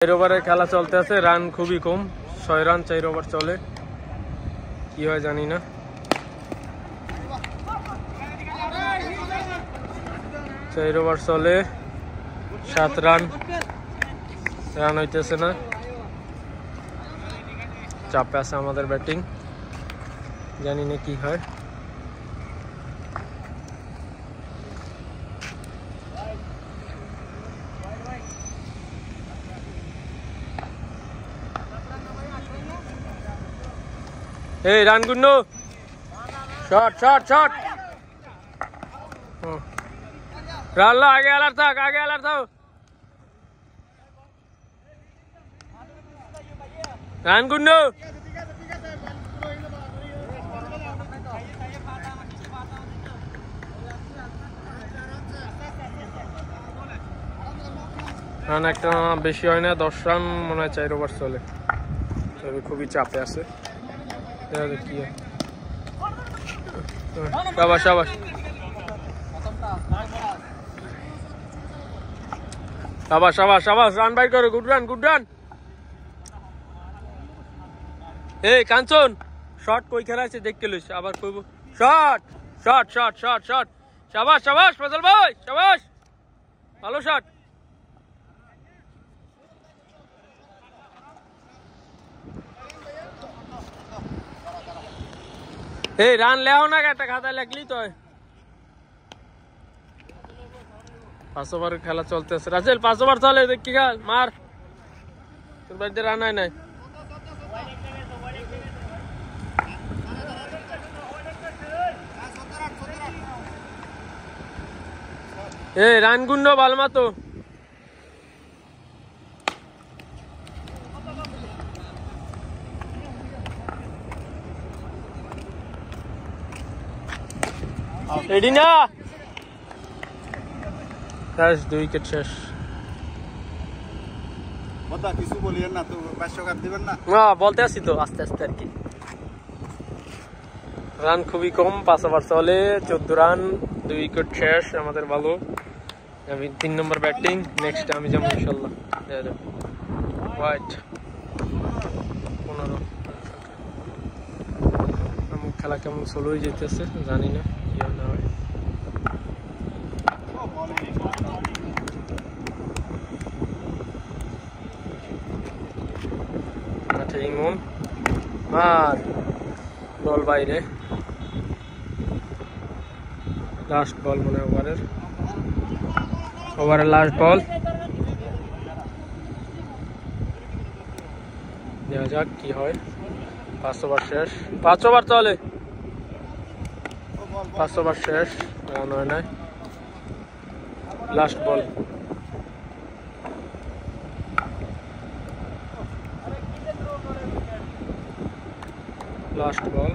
4 ওভারের খেলা চলতে আছে, রান খুবই কম, 6 রান 4 ওভার চলে, কি হয় জানি না। চার ওভার চলে, 7 রান, রান হইতেছে না, চাপে আছে আমাদের ব্যাটিং, জানি না কি হয়। এই রান গুন্নু, শট শট শট, রান লো, আগে আলার থাক, আগে আলার থাক, রান গুন্নু। রান একটা বেশি হয় না, 10 রান মনে হয় 4 ওভার চলে, তবে খুবই চাপে আছে, কি হয়। শাবাশ শাবাশ শাবাশ শাবাশ শাবাশ, রান বাইর করো, গুড রান গুড রান। এই কাঞ্চন, শট কই খেলা আছে দেখতে লইস, আবার কইব shot shot shot shot shot, শাবাশ শাবাশ ফজল ভাই, শাবাশ, ভালো শট। এই রান লেও না, একটা খাতায় লেখলি তো। 5 ওভার খেলা চলতেছে, রাসেল 5 ওভার চলে, দেখি খেল মার, তোর বাড়িতে রান হয় নাই। এই রান গুন্ড বালমা তো, রেডি না, 2 উইকেট শেষ। কিছু বলিয়েন না তো, 500 কাট দিবেন না? না বলতে আসি তো, আস্তে আস্তে আর কি। রান খুবই কম, 5 ওভার চলে, 14 রান, 2 উইকেট শেষ আমাদের, ভালো। আমি 3 নম্বর ব্যাটিং, নেক্সট আমি যাবো ইনশাল্লাহ। হোয়াইট 15, আমার খেলা কেমন স্লোই যেতেছে, জানি না কি হয় না হয়। ইমন আর বল বাইরে, লাস্ট বল মনে হয় ওভারের লাস্ট বল, দেখা যাক কি হয়। 5 ওভার শেষ, 5 ওভার চলে, 5 ওভার শেষ, রান হয় নাই, লাস্ট বল, লাস্ট বল।